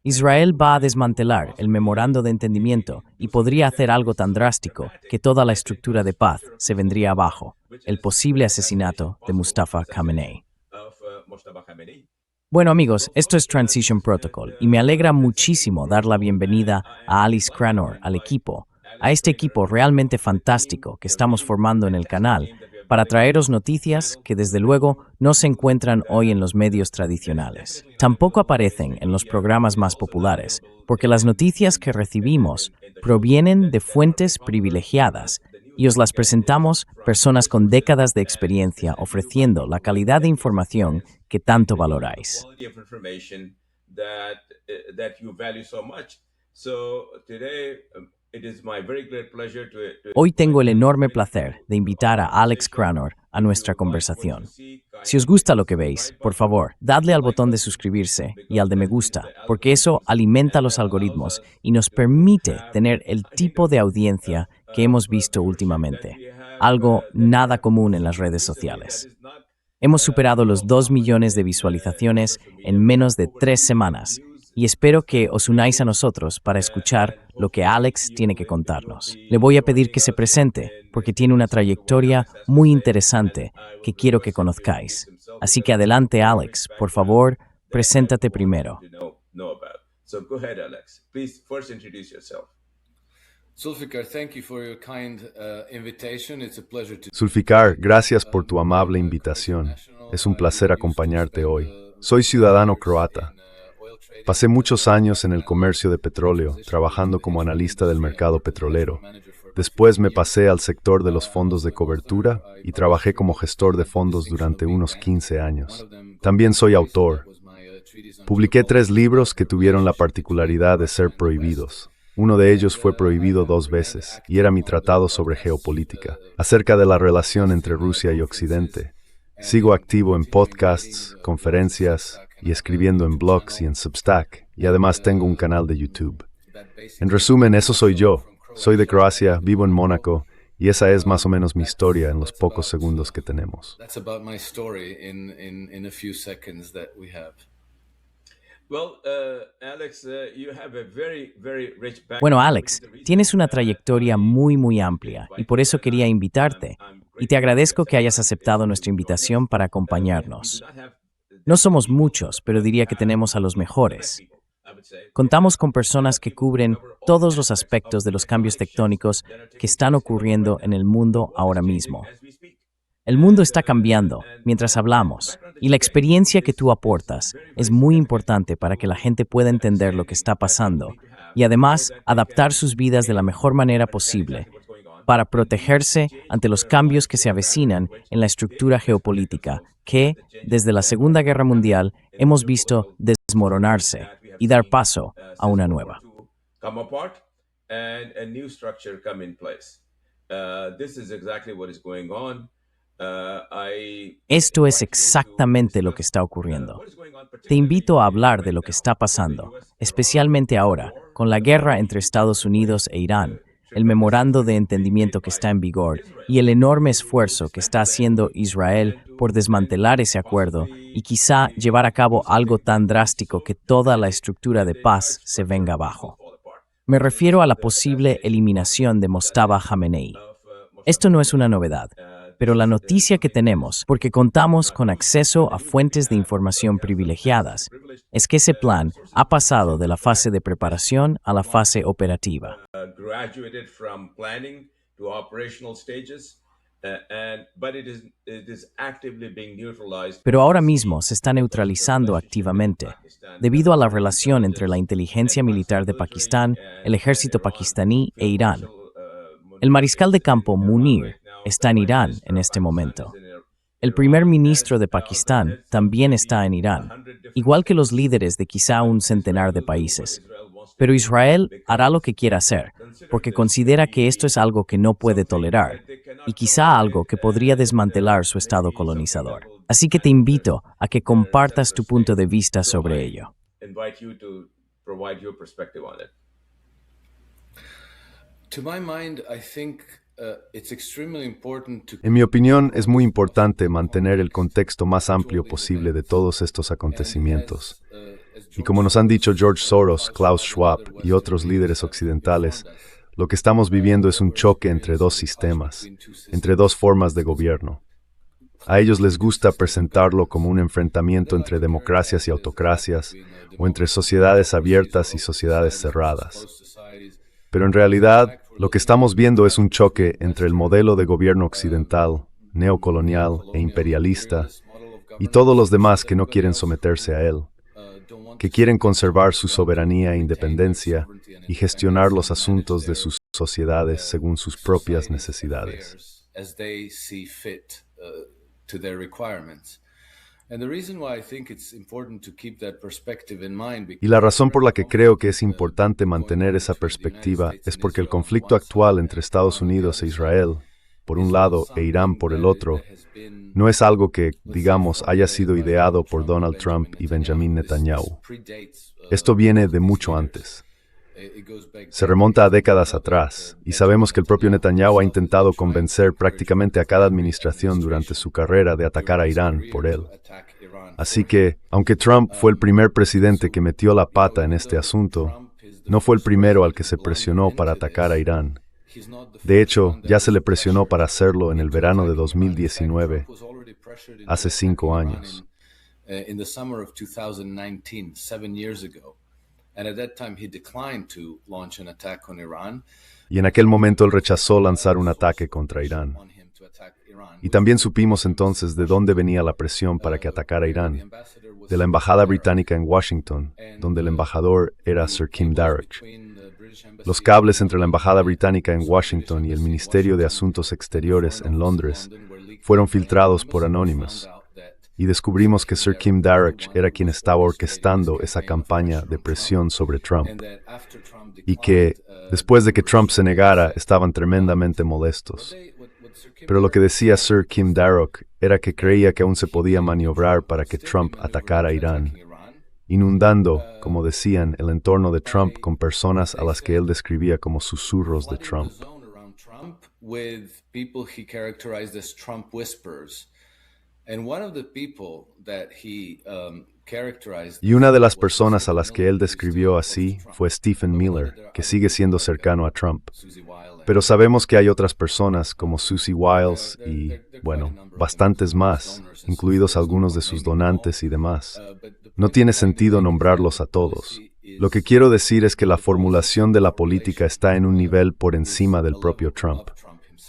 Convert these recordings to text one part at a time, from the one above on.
Israel va a desmantelar el memorando de entendimiento y podría hacer algo tan drástico que toda la estructura de paz se vendría abajo, el posible asesinato de Mustafa Khamenei. Bueno amigos, esto es Transition Protocol y me alegra muchísimo dar la bienvenida a Alice Cranor al equipo, a este equipo realmente fantástico que estamos formando en el canal para traeros noticias que desde luego no se encuentran hoy en los medios tradicionales. Tampoco aparecen en los programas más populares, porque las noticias que recibimos provienen de fuentes privilegiadas y os las presentamos personas con décadas de experiencia ofreciendo la calidad de información que tanto valoráis. Hoy tengo el enorme placer de invitar a Alex Cranor a nuestra conversación. Si os gusta lo que veis, por favor, dadle al botón de suscribirse y al de me gusta, porque eso alimenta los algoritmos y nos permite tener el tipo de audiencia que hemos visto últimamente, algo nada común en las redes sociales. Hemos superado los 2 millones de visualizaciones en menos de 3 semanas y espero que os unáis a nosotros para escuchar lo que Alex tiene que contarnos. Le voy a pedir que se presente porque tiene una trayectoria muy interesante que quiero que conozcáis. Así que adelante, Alex, por favor, preséntate primero. Zulfikar, gracias por tu amable invitación. Es un placer acompañarte hoy. Soy ciudadano croata. Pasé muchos años en el comercio de petróleo, trabajando como analista del mercado petrolero. Después me pasé al sector de los fondos de cobertura y trabajé como gestor de fondos durante unos 15 años. También soy autor. Publiqué 3 libros que tuvieron la particularidad de ser prohibidos. Uno de ellos fue prohibido 2 veces, y era mi tratado sobre geopolítica, acerca de la relación entre Rusia y Occidente. Sigo activo en podcasts, conferencias y escribiendo en blogs y en Substack, y además tengo un canal de YouTube. En resumen, eso soy yo. Soy de Croacia, vivo en Mónaco, y esa es más o menos mi historia en los pocos segundos que tenemos. Bueno, Alex, tienes una trayectoria muy amplia y por eso quería invitarte. Y te agradezco que hayas aceptado nuestra invitación para acompañarnos. No somos muchos, pero diría que tenemos a los mejores. Contamos con personas que cubren todos los aspectos de los cambios tectónicos que están ocurriendo en el mundo ahora mismo. El mundo está cambiando mientras hablamos, y la experiencia que tú aportas es muy importante para que la gente pueda entender lo que está pasando y además adaptar sus vidas de la mejor manera posible para protegerse ante los cambios que se avecinan en la estructura geopolítica que, desde la Segunda Guerra Mundial, hemos visto desmoronarse y dar paso a una nueva. Esto es exactamente lo que está ocurriendo. Te invito a hablar de lo que está pasando, especialmente ahora, con la guerra entre Estados Unidos e Irán, el memorando de entendimiento que está en vigor y el enorme esfuerzo que está haciendo Israel por desmantelar ese acuerdo y quizá llevar a cabo algo tan drástico que toda la estructura de paz se venga abajo. Me refiero a la posible eliminación de Mustafa Khamenei. Esto no es una novedad, pero la noticia que tenemos, porque contamos con acceso a fuentes de información privilegiadas, es que ese plan ha pasado de la fase de preparación a la fase operativa. Pero ahora mismo se está neutralizando activamente, debido a la relación entre la inteligencia militar de Pakistán, el ejército pakistaní e Irán. El mariscal de campo Munir está en Irán en este momento. El primer ministro de Pakistán también está en Irán, igual que los líderes de quizá un centenar de países. Pero Israel hará lo que quiera hacer, porque considera que esto es algo que no puede tolerar, y quizá algo que podría desmantelar su estado colonizador. Así que te invito a que compartas tu punto de vista sobre ello. En mi opinión, es muy importante mantener el contexto más amplio posible de todos estos acontecimientos. Y como nos han dicho George Soros, Klaus Schwab y otros líderes occidentales, lo que estamos viviendo es un choque entre dos sistemas, entre dos formas de gobierno. A ellos les gusta presentarlo como un enfrentamiento entre democracias y autocracias, o entre sociedades abiertas y sociedades cerradas. Pero en realidad, lo que estamos viendo es un choque entre el modelo de gobierno occidental, neocolonial e imperialista, y todos los demás que no quieren someterse a él, que quieren conservar su soberanía e independencia y gestionar los asuntos de sus sociedades según sus propias necesidades. Y la razón por la que creo que es importante mantener esa perspectiva es porque el conflicto actual entre Estados Unidos e Israel, por un lado, e Irán por el otro, no es algo que, digamos, haya sido ideado por Donald Trump y Benjamin Netanyahu. Esto viene de mucho antes. Se remonta a décadas atrás, y sabemos que el propio Netanyahu ha intentado convencer prácticamente a cada administración durante su carrera de atacar a Irán por él. Así que, aunque Trump fue el primer presidente que metió la pata en este asunto, no fue el primero al que se presionó para atacar a Irán. De hecho, ya se le presionó para hacerlo en el verano de 2019, hace 5 años. Y en aquel momento él rechazó lanzar un ataque contra Irán. Y también supimos entonces de dónde venía la presión para que atacara Irán, de la embajada británica en Washington, donde el embajador era Sir Kim Darroch. Los cables entre la embajada británica en Washington y el Ministerio de Asuntos Exteriores en Londres fueron filtrados por Anonymous, y descubrimos que Sir Kim Darroch era quien estaba orquestando esa campaña de presión sobre Trump, y que, después de que Trump se negara, estaban tremendamente molestos. Pero lo que decía Sir Kim Darroch era que creía que aún se podía maniobrar para que Trump atacara a Irán, inundando, como decían, el entorno de Trump con personas a las que él describía como susurros de Trump. Y una de las personas a las que él describió así fue Stephen Miller, que sigue siendo cercano a Trump. Pero sabemos que hay otras personas como Susie Wiles y, bueno, bastantes más, incluidos algunos de sus donantes y demás. No tiene sentido nombrarlos a todos. Lo que quiero decir es que la formulación de la política está en un nivel por encima del propio Trump.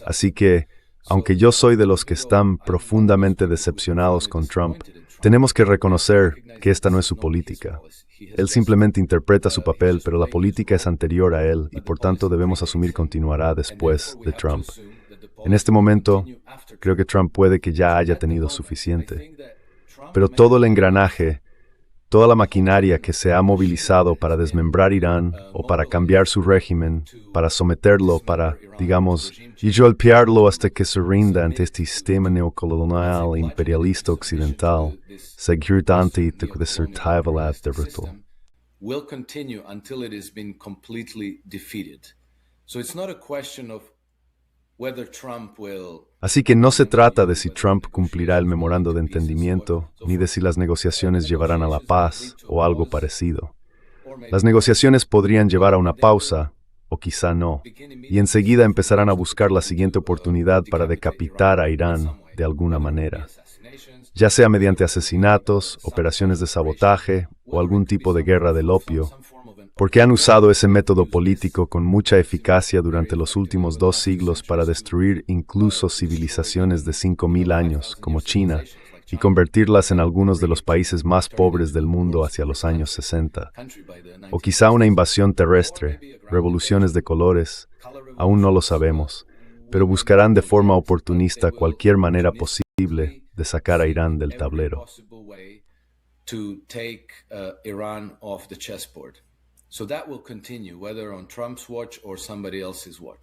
Así que, aunque yo soy de los que están profundamente decepcionados con Trump, tenemos que reconocer que esta no es su política. Él simplemente interpreta su papel, pero la política es anterior a él y por tanto debemos asumir continuará después de Trump. En este momento, creo que Trump puede que ya haya tenido suficiente. Pero todo el engranaje, toda la maquinaria que se ha movilizado para desmembrar Irán o para cambiar su régimen, para someterlo, para, digamos, y golpearlo hasta que se rinda ante este sistema neocolonial e imperialista occidental, will continue until it has been completely defeated. So it's not a question of whether Trump will. Así que no se trata de si Trump cumplirá el memorando de entendimiento, ni de si las negociaciones llevarán a la paz o algo parecido. Las negociaciones podrían llevar a una pausa, o quizá no, y enseguida empezarán a buscar la siguiente oportunidad para decapitar a Irán de alguna manera, ya sea mediante asesinatos, operaciones de sabotaje o algún tipo de guerra del opio, porque han usado ese método político con mucha eficacia durante los últimos 2 siglos para destruir incluso civilizaciones de 5,000 años, como China, y convertirlas en algunos de los países más pobres del mundo hacia los años 60. O quizá una invasión terrestre, revoluciones de colores, aún no lo sabemos, pero buscarán de forma oportunista cualquier manera posible de sacar a Irán del tablero.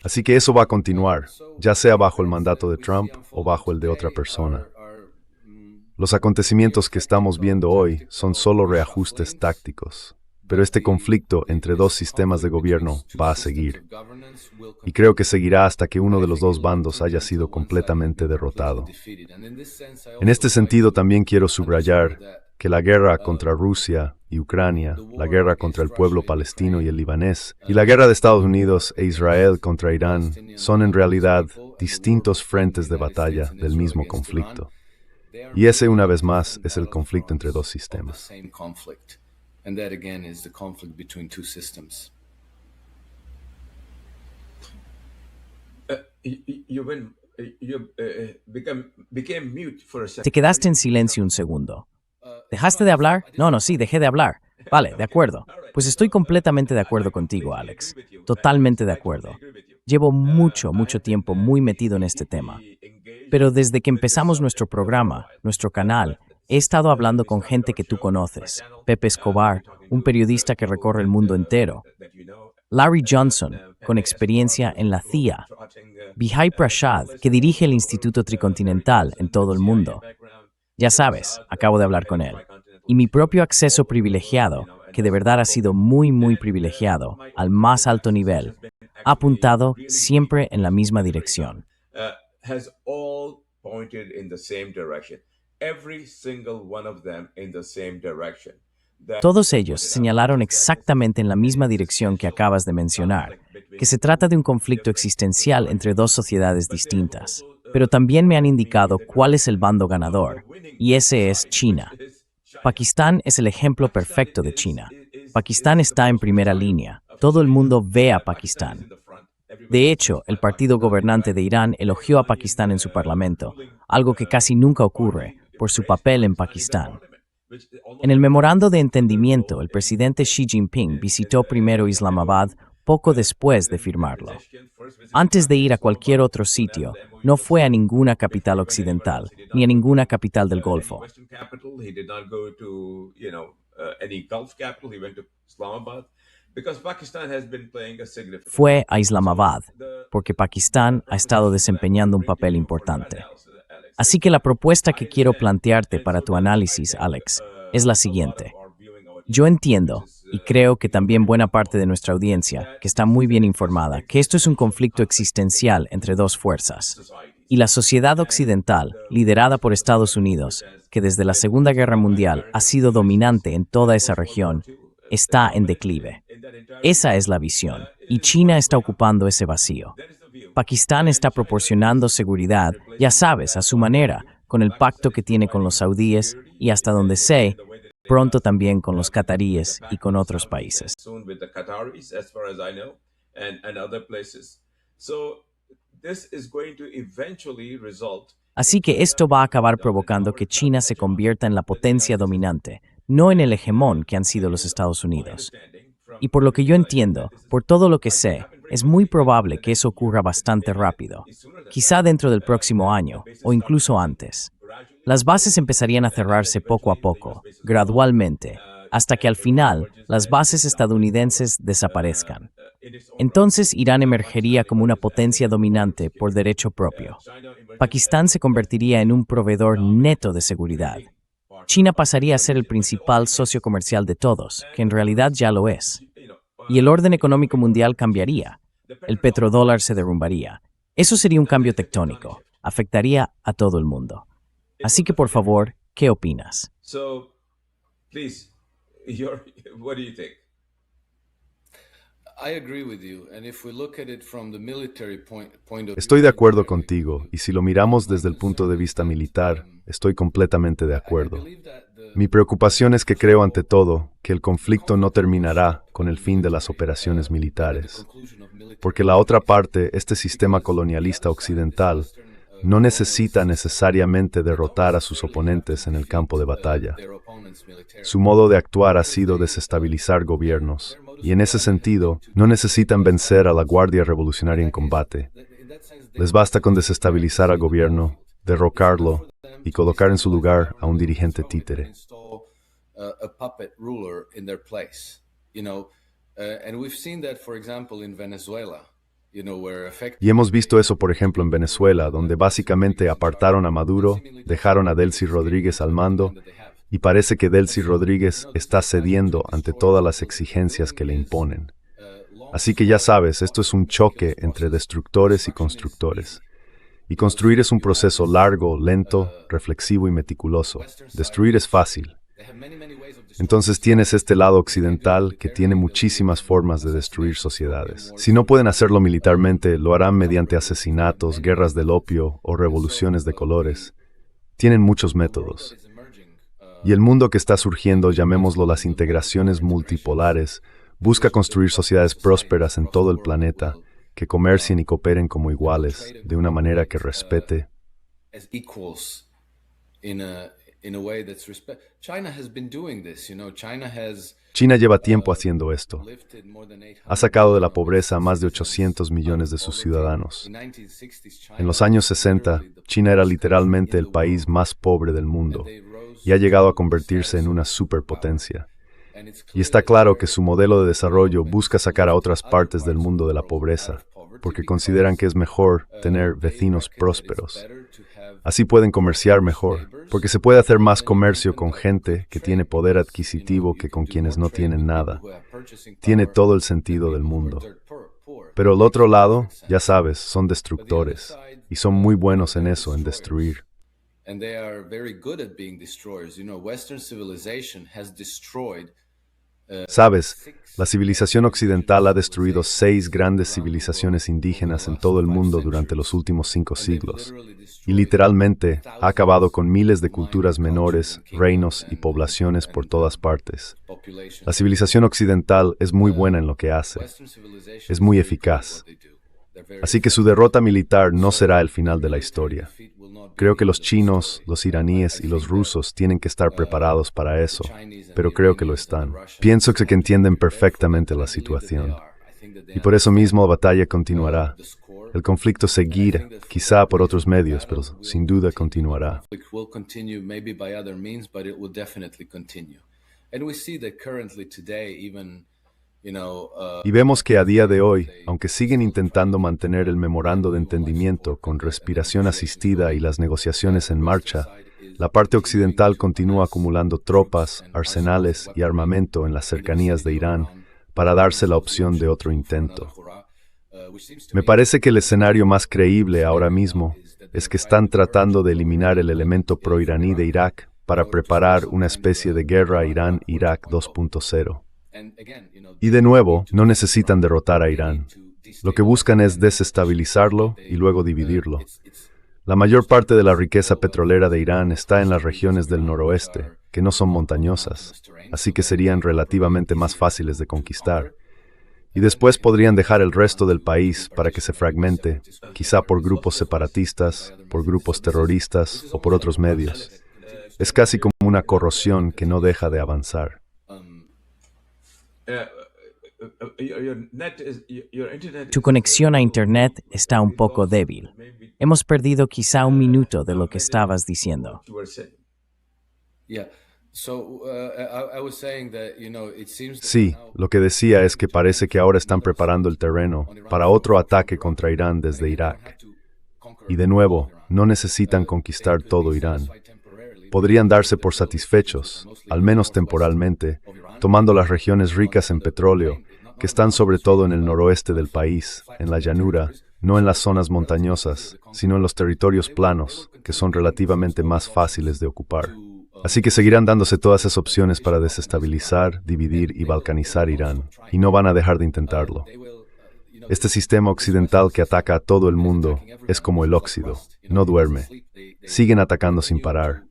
Así que eso va a continuar, ya sea bajo el mandato de Trump o bajo el de otra persona. Los acontecimientos que estamos viendo hoy son solo reajustes tácticos. pero este conflicto entre dos sistemas de gobierno va a seguir. Y creo que seguirá hasta que uno de los dos bandos haya sido completamente derrotado. En este sentido, también quiero subrayar que la guerra contra Rusia y Ucrania, la guerra contra el pueblo palestino y el libanés, y la guerra de Estados Unidos e Israel contra Irán son en realidad distintos frentes de batalla del mismo conflicto. Y ese, una vez más, es el conflicto entre dos sistemas. And that again is the conflict between two systems. Became mute for a second. Te quedaste en silencio un segundo. ¿Dejaste de hablar? No, sí, dejé de hablar. Vale, de acuerdo. Pues estoy completamente de acuerdo contigo, Alex. Totalmente de acuerdo. Llevo mucho tiempo muy metido en este tema. Pero desde que empezamos nuestro programa, nuestro canal, he estado hablando con gente que tú conoces. Pepe Escobar, un periodista que recorre el mundo entero. Larry Johnson, con experiencia en la CIA. Vijay Prashad, que dirige el Instituto Tricontinental en todo el mundo. Ya sabes, acabo de hablar con él. Y mi propio acceso privilegiado, que de verdad ha sido muy privilegiado, al más alto nivel, ha apuntado siempre en la misma dirección. Has all pointed in the same direction. Every single one of them in the same direction. Todos ellos señalaron exactamente en la misma dirección que acabas de mencionar, que se trata de un conflicto existencial entre dos sociedades distintas. Pero también me han indicado cuál es el bando ganador, y ese es China. Pakistán es el ejemplo perfecto de China. Pakistán está en primera línea. Todo el mundo ve a Pakistán. De hecho, el partido gobernante de Irán elogió a Pakistán en su parlamento, algo que casi nunca ocurre, por su papel en Pakistán. En el memorando de entendimiento, el presidente Xi Jinping visitó primero Islamabad poco después de firmarlo. Antes de ir a cualquier otro sitio, no fue a ninguna capital occidental, ni a ninguna capital del Golfo. Fue a Islamabad, porque Pakistán ha estado desempeñando un papel importante. Así que la propuesta que quiero plantearte para tu análisis, Alex, es la siguiente. Yo entiendo, y creo que también buena parte de nuestra audiencia, que está muy bien informada, que esto es un conflicto existencial entre dos fuerzas. Y la sociedad occidental, liderada por Estados Unidos, que desde la Segunda Guerra Mundial ha sido dominante en toda esa región, está en declive. Esa es la visión, y China está ocupando ese vacío. Pakistán está proporcionando seguridad, ya sabes, a su manera, con el pacto que tiene con los saudíes y hasta donde sé, pronto también con los cataríes y con otros países. Así que esto va a acabar provocando que China se convierta en la potencia dominante, no en el hegemón que han sido los Estados Unidos. Y por lo que yo entiendo, por todo lo que sé, es muy probable que eso ocurra bastante rápido, quizá dentro del próximo año o incluso antes. Las bases empezarían a cerrarse poco a poco, gradualmente, hasta que al final las bases estadounidenses desaparezcan. Entonces Irán emergería como una potencia dominante por derecho propio. Pakistán se convertiría en un proveedor neto de seguridad. China pasaría a ser el principal socio comercial de todos, que en realidad ya lo es. Y el orden económico mundial cambiaría. El petrodólar se derrumbaría. Eso sería un cambio tectónico. Afectaría a todo el mundo. Así que, por favor, ¿qué opinas? What do you think? Estoy de acuerdo contigo, y si lo miramos desde el punto de vista militar, estoy completamente de acuerdo. Mi preocupación es que creo ante todo que el conflicto no terminará con el fin de las operaciones militares, porque la otra parte, este sistema colonialista occidental, no necesita necesariamente derrotar a sus oponentes en el campo de batalla. Su modo de actuar ha sido desestabilizar gobiernos, y en ese sentido, no necesitan vencer a la Guardia Revolucionaria en combate. Les basta con desestabilizar al gobierno, derrocarlo y colocar en su lugar a un dirigente títere. Y hemos visto eso, por ejemplo, en Venezuela, donde básicamente apartaron a Maduro, dejaron a Delcy Rodríguez al mando, Y parece que Delcy Rodríguez está cediendo ante todas las exigencias que le imponen. Así que ya sabes, esto es un choque entre destructores y constructores. Y construir es un proceso largo, lento, reflexivo y meticuloso. Destruir es fácil. Entonces tienes este lado occidental que tiene muchísimas formas de destruir sociedades. Si no pueden hacerlo militarmente, lo harán mediante asesinatos, guerras del opio o revoluciones de colores. Tienen muchos métodos. Y el mundo que está surgiendo, llamémoslo las integraciones multipolares, busca construir sociedades prósperas en todo el planeta, que comercien y cooperen como iguales, de una manera que respete. China lleva tiempo haciendo esto. Ha sacado de la pobreza a más de 800 millones de sus ciudadanos. En los años 60, China era literalmente el país más pobre del mundo y ha llegado a convertirse en una superpotencia. Y está claro que su modelo de desarrollo busca sacar a otras partes del mundo de la pobreza, porque consideran que es mejor tener vecinos prósperos. Así pueden comerciar mejor, porque se puede hacer más comercio con gente que tiene poder adquisitivo que con quienes no tienen nada. Tiene todo el sentido del mundo. Pero el otro lado, ya sabes, son destructores, y son muy buenos en eso, en destruir. Sabes, la civilización occidental ha destruido 6 grandes civilizaciones indígenas en todo el mundo durante los últimos 5 siglos, y literalmente ha acabado con miles de culturas menores, reinos y poblaciones por todas partes. La civilización occidental es muy buena en lo que hace, es muy eficaz. Así que su derrota militar no será el final de la historia. Creo que los chinos, los iraníes y los rusos tienen que estar preparados para eso, pero creo que lo están. Pienso que entienden perfectamente la situación. Y por eso mismo la batalla continuará. El conflicto seguirá, quizá por otros medios, pero sin duda continuará. Y vemos que a día de hoy, aunque siguen intentando mantener el memorando de entendimiento con respiración asistida y las negociaciones en marcha, la parte occidental continúa acumulando tropas, arsenales y armamento en las cercanías de Irán para darse la opción de otro intento. Me parece que el escenario más creíble ahora mismo es que están tratando de eliminar el elemento proiraní de Irak para preparar una especie de guerra Irán-Irak 2.0. Y de nuevo, no necesitan derrotar a Irán. Lo que buscan es desestabilizarlo y luego dividirlo. La mayor parte de la riqueza petrolera de Irán está en las regiones del noroeste, que no son montañosas, así que serían relativamente más fáciles de conquistar. Y después podrían dejar el resto del país para que se fragmente, quizá por grupos separatistas, por grupos terroristas o por otros medios. Es casi como una corrosión que no deja de avanzar. Tu conexión a Internet está un poco débil. Hemos perdido quizá un minuto de lo que estabas diciendo. Sí, lo que decía es que parece que ahora están preparando el terreno para otro ataque contra Irán desde Irak. Y de nuevo, no necesitan conquistar todo Irán. Podrían darse por satisfechos, al menos temporalmente, tomando las regiones ricas en petróleo, que están sobre todo en el noroeste del país, en la llanura, no en las zonas montañosas, sino en los territorios planos, que son relativamente más fáciles de ocupar. Así que seguirán dándose todas esas opciones para desestabilizar, dividir y balcanizar Irán, y no van a dejar de intentarlo. Este sistema occidental que ataca a todo el mundo es como el óxido, no duerme. Siguen atacando sin parar.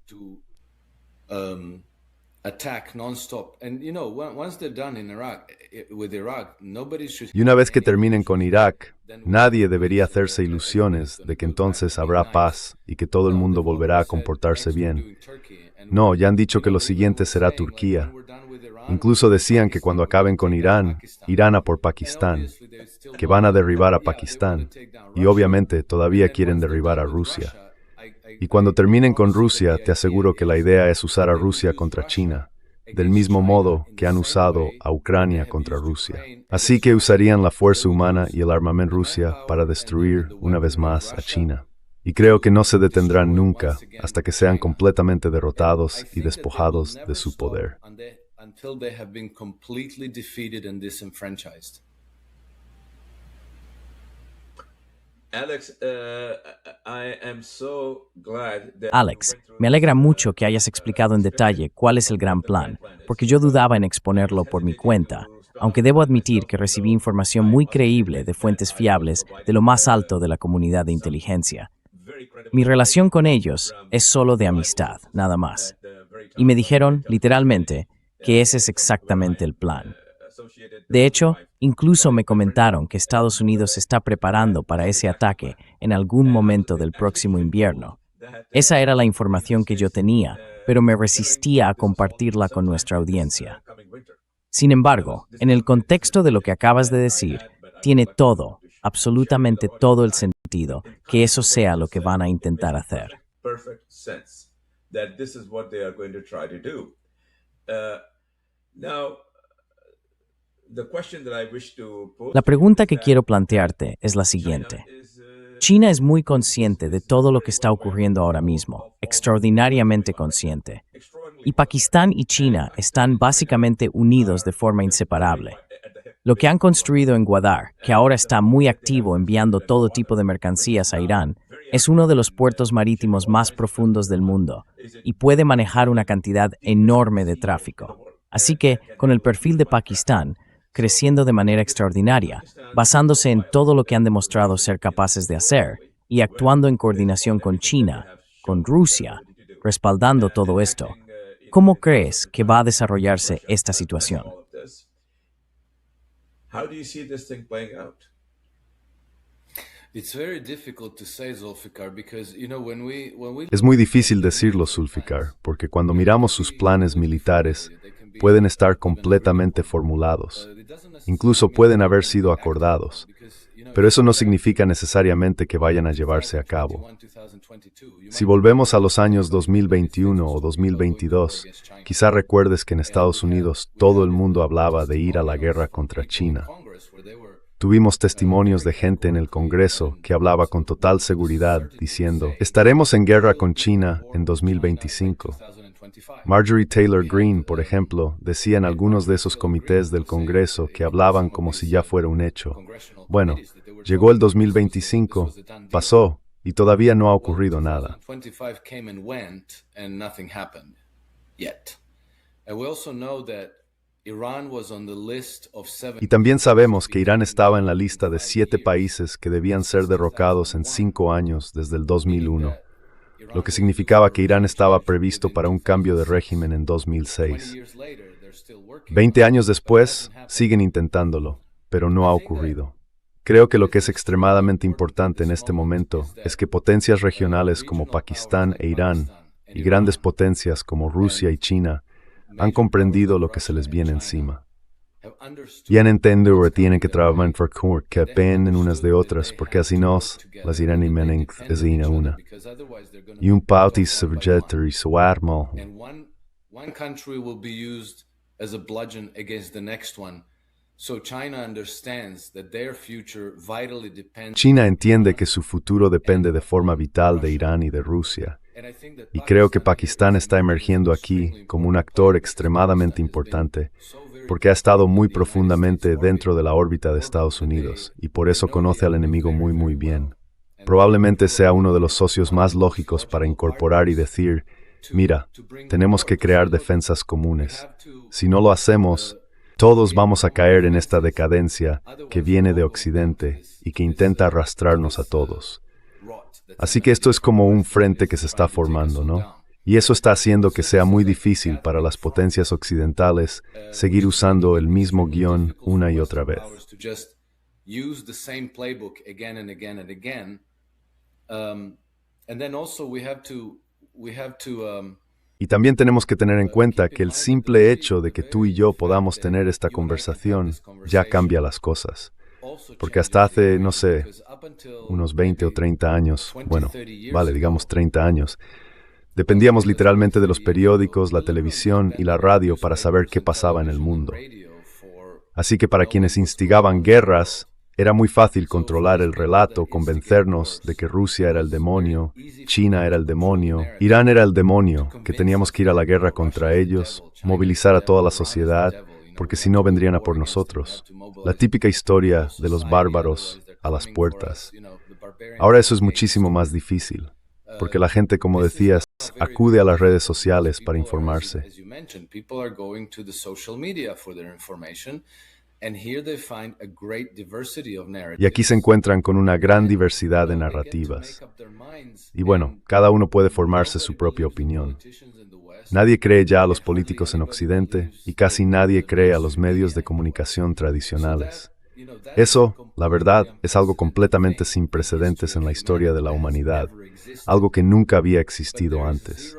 Y una vez que terminen con Irak, nadie debería hacerse ilusiones de que entonces habrá paz y que todo el mundo volverá a comportarse bien. No, ya han dicho que lo siguiente será Turquía. Incluso decían que cuando acaben con Irán, irán a por Pakistán, que van a derribar a Pakistán, y obviamente todavía quieren derribar a Rusia. Y cuando terminen con Rusia, te aseguro que la idea es usar a Rusia contra China, del mismo modo que han usado a Ucrania contra Rusia. Así que usarían la fuerza humana y el armamento Rusia para destruir una vez más a China. Y creo que no se detendrán nunca hasta que sean completamente derrotados y despojados de su poder. Until they have been completely defeated and disenfranchised. Alex, I am so glad that Alex, me alegra mucho que hayas explicado en detalle cuál es el gran plan, porque yo dudaba en exponerlo por mi cuenta, aunque debo admitir que recibí información muy creíble de fuentes fiables de lo más alto de la comunidad de inteligencia. Mi relación con ellos es solo de amistad, nada más. Y me dijeron, literalmente, que ese es exactamente el plan. De hecho, incluso me comentaron que Estados Unidos se está preparando para ese ataque en algún momento del próximo invierno. Esa era la información que yo tenía, pero me resistía a compartirla con nuestra audiencia. Sin embargo, en el contexto de lo que acabas de decir, tiene todo, absolutamente todo el sentido que eso sea lo que van a intentar hacer. Perfect sense that this is what they are going to try to do. Now, the question that I wish to pose La pregunta que quiero plantearte es la siguiente. China es muy consciente de todo lo que está ocurriendo ahora mismo, extraordinariamente consciente. Y Pakistán y China están básicamente unidos de forma inseparable. Lo que han construido en Gwadar, que ahora está muy activo enviando todo tipo de mercancías a Irán, es uno de los puertos marítimos más profundos del mundo y puede manejar una cantidad enorme de tráfico. Así que, con el perfil de Pakistán, creciendo de manera extraordinaria, basándose en todo lo que han demostrado ser capaces de hacer y actuando en coordinación con China, con Rusia, respaldando todo esto, ¿cómo crees que va a desarrollarse esta situación? How do you see this thing playing out? It's very difficult to say, Zulfikar, because when we Es muy difícil decirlo, Zulfikar, porque cuando miramos sus planes militares, pueden estar completamente formulados. Incluso pueden haber sido acordados. Pero eso no significa necesariamente que vayan a llevarse a cabo. Si volvemos a los años 2021 o 2022, quizá recuerdes que en Estados Unidos todo el mundo hablaba de ir a la guerra contra China. Tuvimos testimonios de gente en el Congreso que hablaba con total seguridad, diciendo, estaremos en guerra con China en 2025. Marjorie Taylor Greene, por ejemplo, decía en algunos de esos comités del Congreso que hablaban como si ya fuera un hecho. Bueno, llegó el 2025, pasó, y todavía no ha ocurrido nada. Y también sabemos que Irán estaba en la lista de 7 países que debían ser derrocados en 5 años desde el 2001, lo que significaba que Irán estaba previsto para un cambio de régimen en 2006. 20 años después, siguen intentándolo, pero no ha ocurrido. Creo que lo que es extremadamente importante en este momento es que potencias regionales como Pakistán e Irán, y grandes potencias como Rusia y China, han comprendido lo que se les viene encima. Y han entendido que tienen que trabajar por que dependen unas de otras, porque así nos, las irán y menen es una. Y un pautis subjetor y su arma. One country will be used as a bludgeon against the next one. So China understands that their future vitally depends. China entiende que su futuro depende de forma vital de Irán y de Rusia. Y creo que Pakistán está emergiendo aquí como un actor extremadamente importante, porque ha estado muy profundamente dentro de la órbita de Estados Unidos, y por eso conoce al enemigo muy bien. Probablemente sea uno de los socios más lógicos para incorporar y decir, mira, tenemos que crear defensas comunes. Si no lo hacemos, todos vamos a caer en esta decadencia que viene de Occidente y que intenta arrastrarnos a todos. Así que esto es como un frente que se está formando, ¿no? Y eso está haciendo que sea muy difícil para las potencias occidentales seguir usando el mismo guión una y otra vez. Y también tenemos que tener en cuenta que el simple hecho de que tú y yo podamos tener esta conversación ya cambia las cosas. Porque hasta hace, no sé, unos 20 o 30 años, bueno, vale, digamos 30 años, dependíamos literalmente de los periódicos, la televisión y la radio para saber qué pasaba en el mundo. Así que para quienes instigaban guerras, Era muy fácil controlar el relato, convencernos de que Rusia era el demonio, China era el demonio, Irán era el demonio, que teníamos que ir a la guerra contra ellos, movilizar a toda la sociedad, porque si no vendrían a por nosotros. La típica historia de los bárbaros a las puertas. Ahora eso es muchísimo más difícil, porque la gente, como decías, acude a las redes sociales para informarse. Y aquí se encuentran con una gran diversidad de narrativas. Y bueno, cada uno puede formarse su propia opinión. Nadie cree ya a los políticos en Occidente y casi nadie cree a los medios de comunicación tradicionales. Eso, la verdad, es algo completamente sin precedentes en la historia de la humanidad, algo que nunca había existido antes.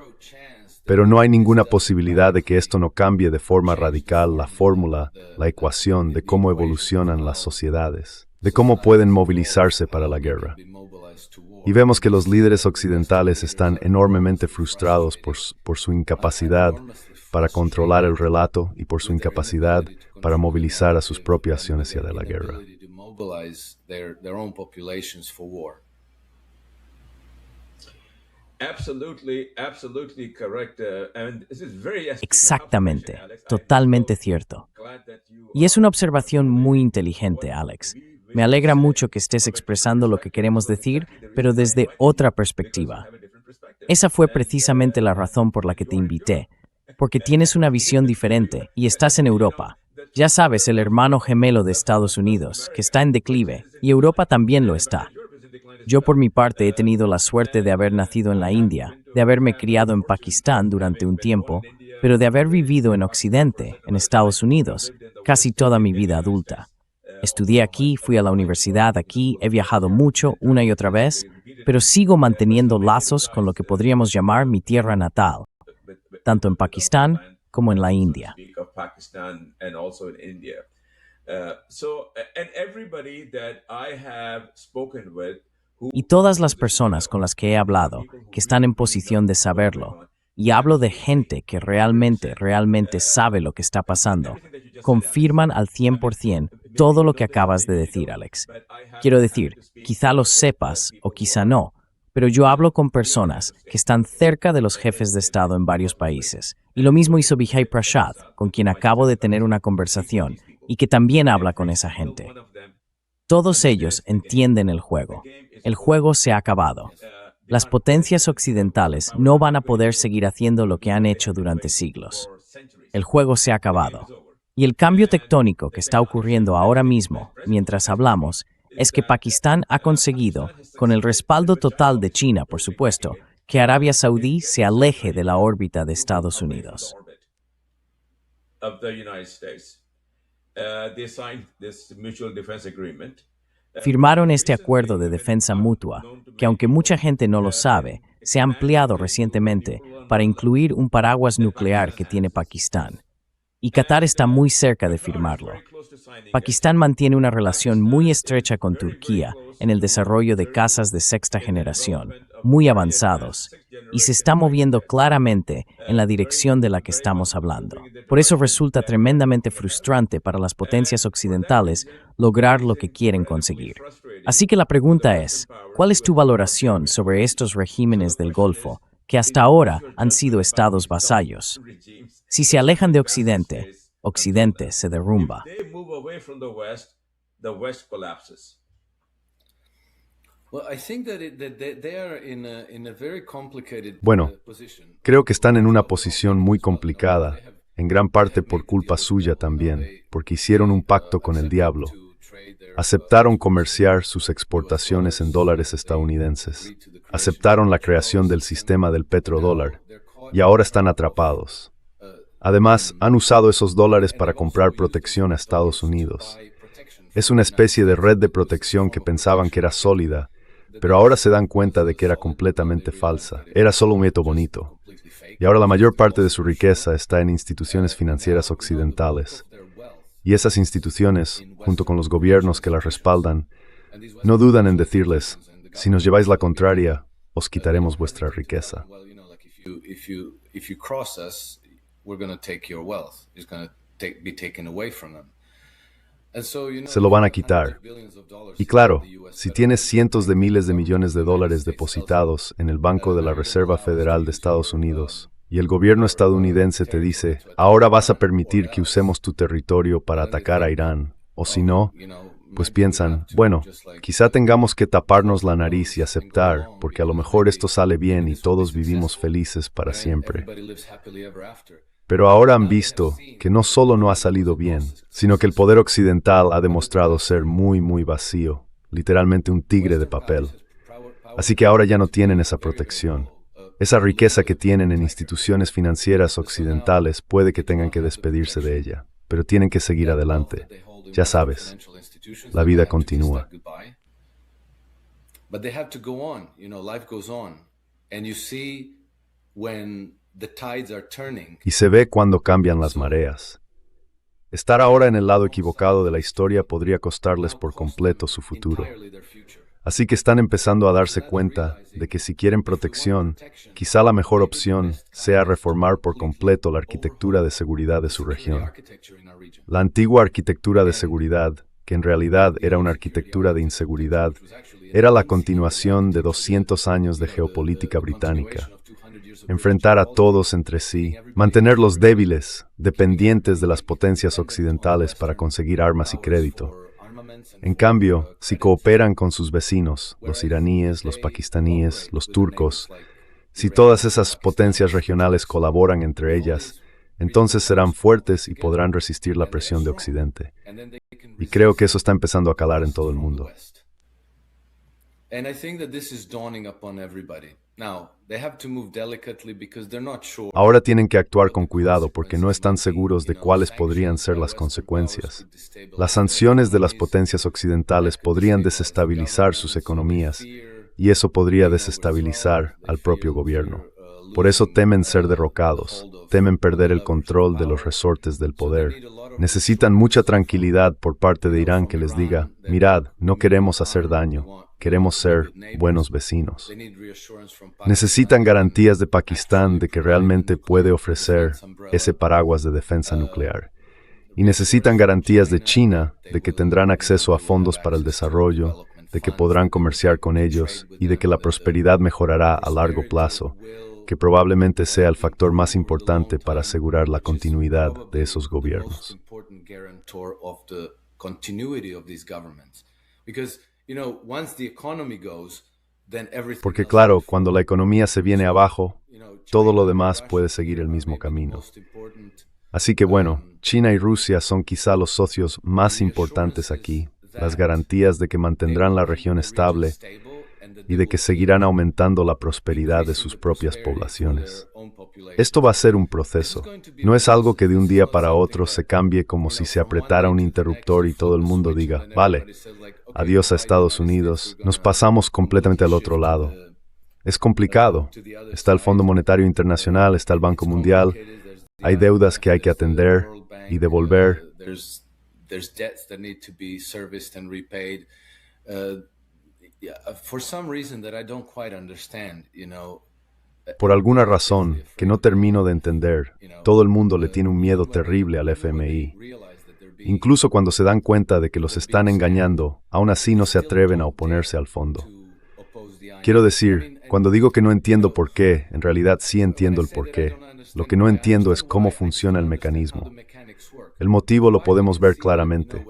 Pero no hay ninguna posibilidad de que esto no cambie de forma radical la fórmula, la ecuación de cómo evolucionan las sociedades, de cómo pueden movilizarse para la guerra. Y vemos que los líderes occidentales están enormemente frustrados por su incapacidad para controlar el relato y por su incapacidad para movilizar a sus propias naciones hacia la guerra. Exactamente, totalmente cierto. Y es una observación muy inteligente, Alex. Me alegra mucho que estés expresando lo que queremos decir, pero desde otra perspectiva. Esa fue precisamente la razón por la que te invité, porque tienes una visión diferente y estás en Europa. Ya sabes, el hermano gemelo de Estados Unidos, que está en declive, y Europa también lo está. Yo por mi parte he tenido la suerte de haber nacido en la India, de haberme criado en Pakistán durante un tiempo, pero de haber vivido en Occidente, en Estados Unidos, casi toda mi vida adulta. Estudié aquí, fui a la universidad aquí, he viajado mucho, una y otra vez, pero sigo manteniendo lazos con lo que podríamos llamar mi tierra natal, tanto en Pakistán como en la India. Y todas las personas con las que he hablado, que están en posición de saberlo, y hablo de gente que realmente sabe lo que está pasando, confirman al 100% todo lo que acabas de decir, Alex. Quiero decir, quizá lo sepas o quizá no, pero yo hablo con personas que están cerca de los jefes de Estado en varios países. Y lo mismo hizo Vijay Prashad, con quien acabo de tener una conversación, y que también habla con esa gente. Todos ellos entienden el juego. El juego se ha acabado. Las potencias occidentales no van a poder seguir haciendo lo que han hecho durante siglos. El juego se ha acabado. Y el cambio tectónico que está ocurriendo ahora mismo, mientras hablamos, es que Pakistán ha conseguido, con el respaldo total de China, por supuesto, que Arabia Saudí se aleje de la órbita de Estados Unidos. Firmaron este acuerdo de defensa mutua, que aunque mucha gente no lo sabe, se ha ampliado recientemente para incluir un paraguas nuclear que tiene Pakistán. Y Qatar está muy cerca de firmarlo. Pakistán mantiene una relación muy estrecha con Turquía en el desarrollo de cazas de sexta generación, muy avanzados, y se está moviendo claramente en la dirección de la que estamos hablando. Por eso resulta tremendamente frustrante para las potencias occidentales lograr lo que quieren conseguir. Así que la pregunta es, ¿cuál es tu valoración sobre estos regímenes del Golfo, que hasta ahora han sido estados vasallos? Si se alejan de Occidente, Occidente se derrumba. Bueno, creo que están en una posición muy complicada, en gran parte por culpa suya también, porque hicieron un pacto con el diablo. Aceptaron comerciar sus exportaciones en dólares estadounidenses. Aceptaron la creación del sistema del petrodólar, y ahora están atrapados. Además, han usado esos dólares para comprar protección a Estados Unidos. Es una especie de red de protección que pensaban que era sólida, pero ahora se dan cuenta de que era completamente falsa. Era solo un mito bonito. Y ahora la mayor parte de su riqueza está en instituciones financieras occidentales. Y esas instituciones, junto con los gobiernos que las respaldan, no dudan en decirles, si nos lleváis la contraria, os quitaremos vuestra riqueza. We're going to take your wealth. It's going to be taken away from them. Se lo van a quitar. Y claro, si tienes cientos de miles de millones de dólares depositados en el Banco de la Reserva Federal de Estados Unidos, y el gobierno estadounidense te dice, ahora vas a permitir que usemos tu territorio para atacar a Irán, o si no, pues piensan, bueno, quizá tengamos que taparnos la nariz y aceptar, porque a lo mejor esto sale bien y todos vivimos felices para siempre. Pero ahora han visto que no solo no ha salido bien, sino que el poder occidental ha demostrado ser muy, muy vacío, literalmente un tigre de papel. Así que ahora ya no tienen esa protección. Esa riqueza que tienen en instituciones financieras occidentales puede que tengan que despedirse de ella, pero tienen que seguir adelante. Ya sabes, la vida continúa. But they have to go on, life goes on. And you see when the tides are turning. Y se ve cuando cambian las mareas. Estar ahora en el lado equivocado de la historia podría costarles por completo su futuro. Así que están empezando a darse cuenta de que si quieren protección, quizá la mejor opción sea reformar por completo la arquitectura de seguridad de su región. La antigua arquitectura de seguridad, que en realidad era una arquitectura de inseguridad, era la continuación de 200 años de geopolítica británica. Enfrentar a todos entre sí, mantenerlos débiles, dependientes de las potencias occidentales para conseguir armas y crédito. En cambio, si cooperan con sus vecinos, los iraníes, los pakistaníes, los turcos, si todas esas potencias regionales colaboran entre ellas, entonces serán fuertes y podrán resistir la presión de Occidente. Y creo que eso está empezando a calar en todo el mundo. Ahora tienen que actuar con cuidado porque no están seguros de cuáles podrían ser las consecuencias. Las sanciones de las potencias occidentales podrían desestabilizar sus economías y eso podría desestabilizar al propio gobierno. Por eso temen ser derrocados, temen perder el control de los resortes del poder. Necesitan mucha tranquilidad por parte de Irán que les diga, mirad, no queremos hacer daño. Queremos ser buenos vecinos. Necesitan garantías de Pakistán de que realmente puede ofrecer ese paraguas de defensa nuclear. Y necesitan garantías de China de que tendrán acceso a fondos para el desarrollo, de que podrán comerciar con ellos y de que la prosperidad mejorará a largo plazo, que probablemente sea el factor más importante para asegurar la continuidad de esos gobiernos. Porque claro, cuando la economía se viene abajo, todo lo demás puede seguir el mismo camino. Así que bueno, China y Rusia son quizá los socios más importantes aquí, las garantías de que mantendrán la región estable y de que seguirán aumentando la prosperidad de sus propias poblaciones. Esto va a ser un proceso. No es algo que de un día para otro se cambie como si se apretara un interruptor y todo el mundo diga, vale, adiós a Estados Unidos, nos pasamos completamente al otro lado. Es complicado. Está el Fondo Monetario Internacional, está el Banco Mundial, hay deudas que hay que atender y devolver. Por alguna razón que no termino de entender, todo el mundo le tiene un miedo terrible al FMI. Incluso cuando se dan cuenta de que los están engañando, aún así no se atreven a oponerse al fondo. Quiero decir, cuando digo que no entiendo por qué, en realidad sí entiendo el por qué. Lo que no entiendo es cómo funciona el mecanismo. El motivo lo podemos ver claramente.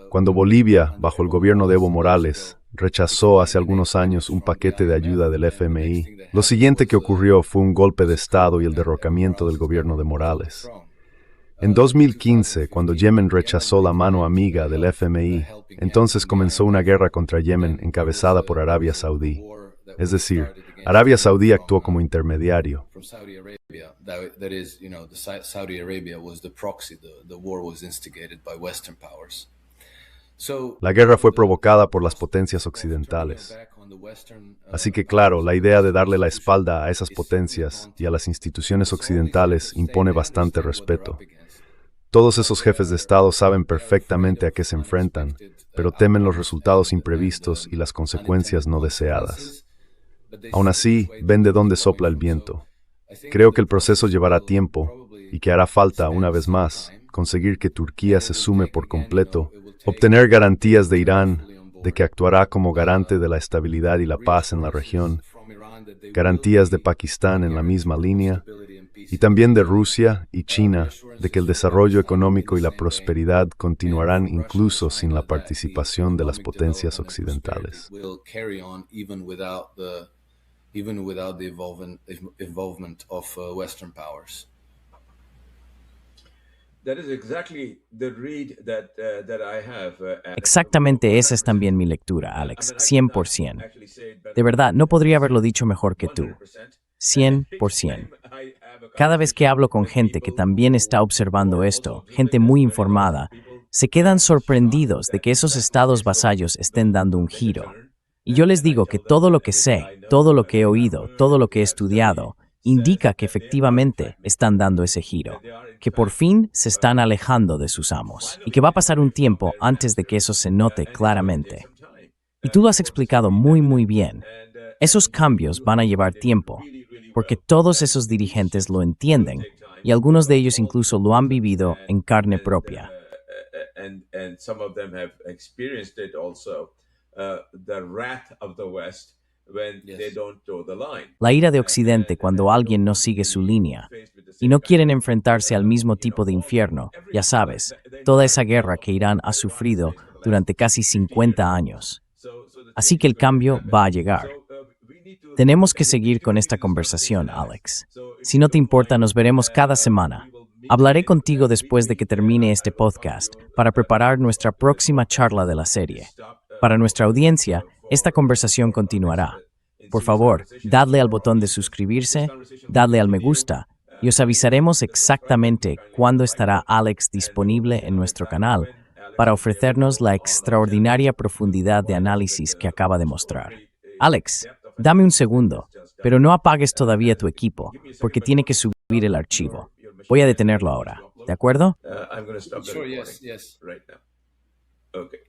Cuando Bolivia, bajo el gobierno de Evo Morales, rechazó hace algunos años un paquete de ayuda del FMI, lo siguiente que ocurrió fue un golpe de Estado y el derrocamiento del gobierno de Morales. En 2015, cuando Yemen rechazó la mano amiga del FMI, entonces comenzó una guerra contra Yemen encabezada por Arabia Saudí. Es decir, Arabia Saudí actuó como intermediario. La guerra fue provocada por las potencias occidentales. Así que claro, la idea de darle la espalda a esas potencias y a las instituciones occidentales impone bastante respeto. Todos esos jefes de Estado saben perfectamente a qué se enfrentan, pero temen los resultados imprevistos y las consecuencias no deseadas. Aún así, ven de dónde sopla el viento. Creo que el proceso llevará tiempo, y que hará falta, una vez más, conseguir que Turquía se sume por completo, obtener garantías de Irán de que actuará como garante de la estabilidad y la paz en la región, garantías de Pakistán en la misma línea, y también de Rusia y China de que el desarrollo económico y la prosperidad continuarán incluso sin la participación de las potencias occidentales. Even without the involvement of Western powers. That is exactly the read that I have. Exactamente esa es también mi lectura, Alex, 100%. De verdad, no podría haberlo dicho mejor que tú. 100%. Cada vez que hablo con gente que también está observando esto, gente muy informada, se quedan sorprendidos de que esos estados vasallos estén dando un giro. Y yo les digo que todo lo que sé, todo lo que he oído, todo lo que he estudiado, indica que efectivamente están dando ese giro, que por fin se están alejando de sus amos, y que va a pasar un tiempo antes de que eso se note claramente. Y tú lo has explicado muy bien. Esos cambios van a llevar tiempo, porque todos esos dirigentes lo entienden, y algunos de ellos incluso lo han vivido en carne propia. And some of them have experienced it also. The wrath of the West when they don't toe the line. La ira de Occidente cuando alguien no sigue su línea y no quieren enfrentarse al mismo tipo de infierno, ya sabes, toda esa guerra que Irán ha sufrido durante casi 50 años. Así que el cambio va a llegar. Tenemos que seguir con esta conversación, Alex. Si no te importa, nos veremos cada semana. Hablaré contigo después de que termine este podcast para preparar nuestra próxima charla de la serie. Para nuestra audiencia, esta conversación continuará. Por favor, dadle al botón de suscribirse, dadle al me gusta, y os avisaremos exactamente cuándo estará Alex disponible en nuestro canal para ofrecernos la extraordinaria profundidad de análisis que acaba de mostrar. Alex, dame un segundo, pero no apagues todavía tu equipo, porque tiene que subir el archivo. Voy a detenerlo ahora, ¿de acuerdo? I'm going to stop the Sure, recording yes. right now. Okay.